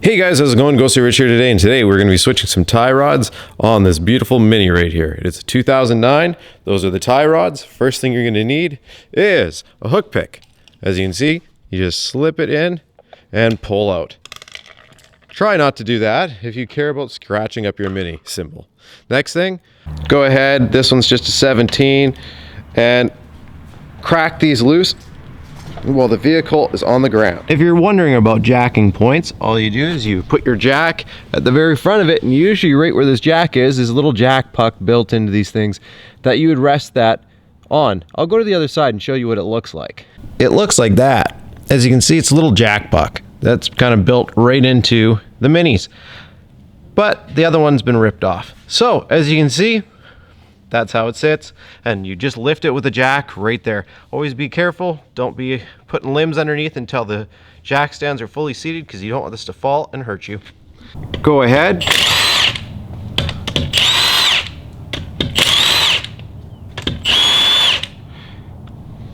Hey guys, how's it going? Ghosty Rich here today, and today we're going to be switching some tie rods on this beautiful Mini right here. It's a 2009. Those are the tie rods. First thing you're going to need is a hook pick. As you can see, you just slip it in and pull out. Try not to do that if you care about scratching up your Mini symbol. Next thing, go ahead, this one's just a 17, and crack these loose while the vehicle is on the ground. If you're wondering about jacking points, all you do is you put your jack at the very front of it, and usually right where this jack is a little jack puck built into these things that you would rest that on. I'll go to the other side and show you what it looks like. It looks like that. As you can see, it's a little jack puck that's kind of built right into the Minis, but the other one's been ripped off. So as you can see, that's how it sits, and you just lift it with a jack right there. Always be careful, don't be putting limbs underneath until the jack stands are fully seated, because you don't want this to fall and hurt you. Go ahead,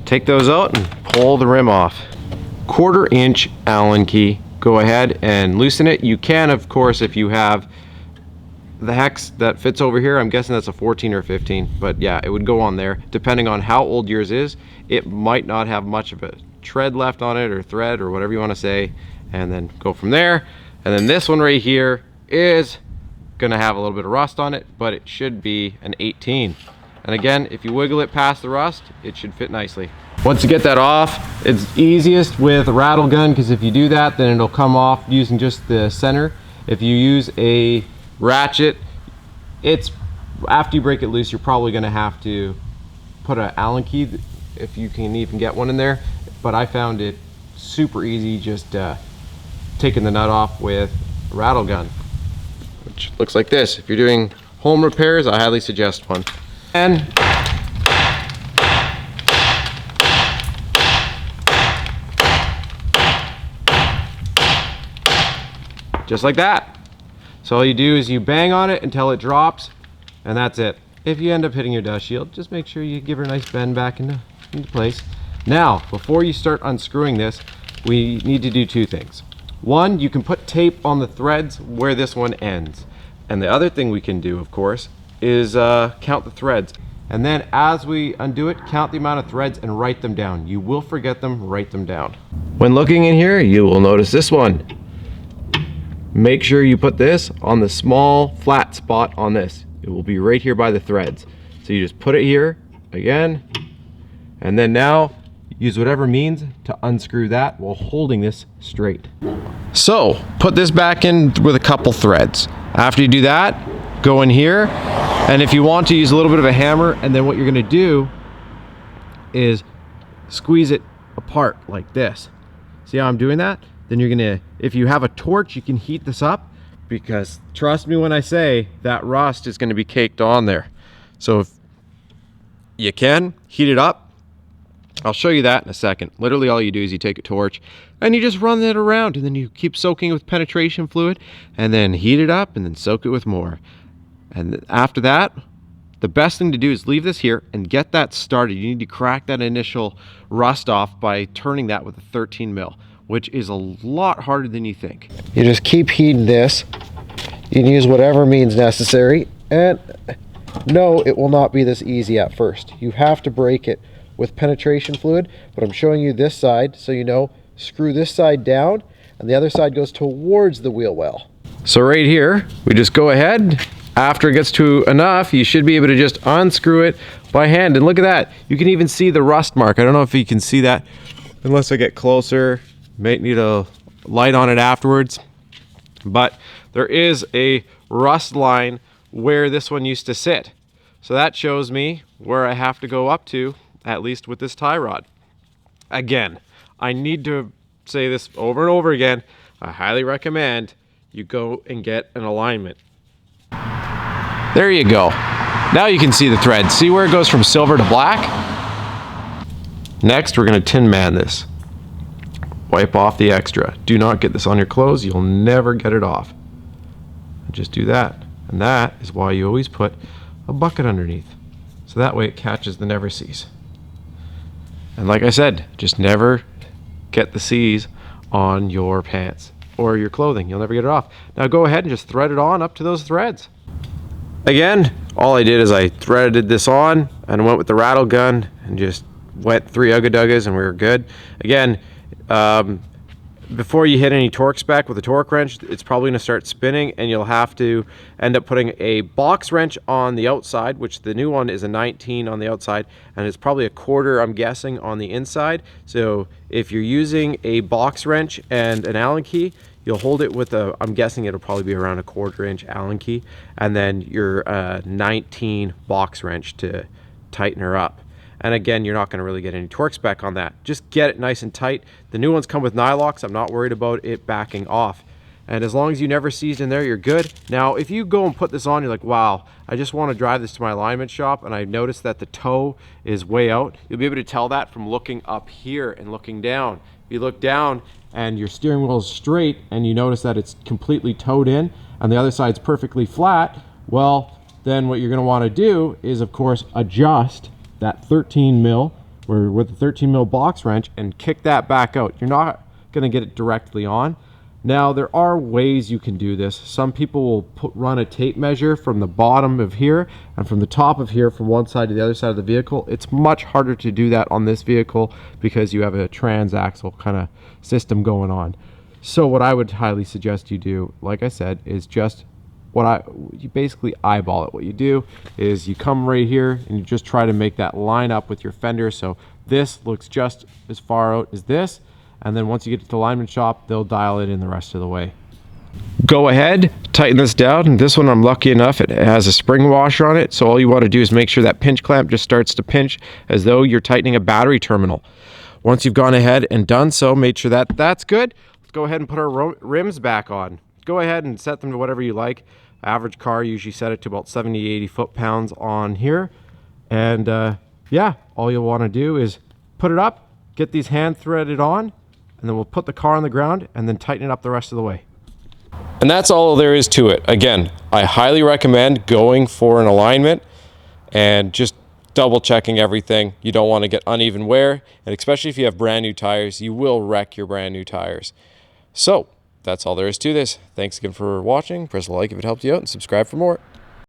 take those out and pull the rim off. 1/4 inch Allen key. Go ahead and loosen it. You can, of course, if you have the hex that fits over here, I'm guessing that's a 14 or 15, but yeah, it would go on there. Depending on how old yours is, it might not have much of a tread left on it, or thread, or whatever you want to say, and then go from there. And then this one right here is gonna have a little bit of rust on it, but it should be an 18. And again, if you wiggle it past the rust, it should fit nicely. Once you get that off, it's easiest with a rattle gun, because if you do that, then it'll come off using just the center. If you use a ratchet, it's after you break it loose, you're probably going to have to put an Allen key, if you can even get one in there. But I found it super easy just taking the nut off with a rattle gun, which looks like this. If you're doing home repairs, I highly suggest one. And just like that. So all you do is you bang on it until it drops, and that's it. If you end up hitting your dust shield, just make sure you give her a nice bend back into place. Now, before you start unscrewing this, we need to do two things. One, you can put tape on the threads where this one ends. And the other thing we can do, of course, is count the threads. And then as we undo it, count the amount of threads and write them down. You will forget them, write them down. When looking in here, you will notice this one. Make sure you put this on the small flat spot on this. It will be right here by the threads. So you just put it here again, and then now use whatever means to unscrew that while holding this straight. So put this back in with a couple threads. After you do that, go in here, and if you want to, use a little bit of a hammer, and then what you're gonna do is squeeze it apart like this. See how I'm doing that? Then you're gonna, if you have a torch, you can heat this up, because trust me when I say that rust is gonna be caked on there. So if you can, heat it up. I'll show you that in a second. Literally all you do is you take a torch and you just run it around, and then you keep soaking it with penetration fluid, and then heat it up, and then soak it with more. And after that, the best thing to do is leave this here and get that started. You need to crack that initial rust off by turning that with a 13 mil. Which is a lot harder than you think. You just keep heating this. You can use whatever means necessary, and no, it will not be this easy at first. You have to break it with penetration fluid, but I'm showing you this side so you know, screw this side down and the other side goes towards the wheel well. So right here, we just go ahead. After it gets to enough, you should be able to just unscrew it by hand, and look at that. You can even see the rust mark. I don't know if you can see that unless I get closer. Might need a light on it afterwards, but there is a rust line where this one used to sit. So that shows me where I have to go up to, at least with this tie rod. Again, I need to say this over and over again. I highly recommend you go and get an alignment. There you go. Now you can see the thread. See where it goes from silver to black? Next, we're gonna tin man this. Wipe off the extra. Do not get this on your clothes. You'll never get it off. Just do that. And that is why you always put a bucket underneath. So that way it catches the never sees. And like I said, just never get the C's on your pants or your clothing. You'll never get it off. Now go ahead and just thread it on up to those threads. Again, all I did is I threaded this on and went with the rattle gun and just went 3 ugga-duggas and we were good. Again, before you hit any torque spec with a torque wrench, it's probably going to start spinning and you'll have to end up putting a box wrench on the outside, which the new one is a 19 on the outside, and it's probably a 1/4, I'm guessing, on the inside. So if you're using a box wrench and an Allen key, you'll hold it with a, I'm guessing it'll probably be around a 1/4 inch Allen key, and then your 19 box wrench to tighten her up. And again, you're not going to really get any torque spec on that. Just get it nice and tight. The new ones come with nylocks. I'm not worried about it backing off. And as long as you never seized in there, you're good. Now, if you go and put this on, you're like, wow, I just want to drive this to my alignment shop, and I noticed that the toe is way out. You'll be able to tell that from looking up here and looking down. If you look down and your steering wheel is straight and you notice that it's completely towed in and the other side's perfectly flat, well, then what you're going to want to do is, of course, adjust that 13 mil or with the 13 mil box wrench and kick that back out. You're not going to get it directly on. Now, there are ways you can do this. Some people will run a tape measure from the bottom of here and from the top of here from one side to the other side of the vehicle. It's much harder to do that on this vehicle because you have a transaxle kind of system going on. So what I would highly suggest you do, like I said, is just you basically eyeball it. What you do is you come right here and you just try to make that line up with your fender. So this looks just as far out as this. And then once you get to the alignment shop, they'll dial it in the rest of the way. Go ahead, tighten this down. And this one, I'm lucky enough, it has a spring washer on it. So all you want to do is make sure that pinch clamp just starts to pinch as though you're tightening a battery terminal. Once you've gone ahead and done so, made sure that that's good, let's go ahead and put our rims back on. Go ahead and set them to whatever you like. Average car usually set it to about 70-80 foot-pounds on here. And yeah, all you'll want to do is put it up, get these hand threaded on, and then we'll put the car on the ground and then tighten it up the rest of the way. And that's all there is to it. Again, I highly recommend going for an alignment and just double checking everything. You don't want to get uneven wear, and especially if you have brand new tires, you will wreck your brand new tires. So that's all there is to this. Thanks again for watching. Press a like if it helped you out and subscribe for more.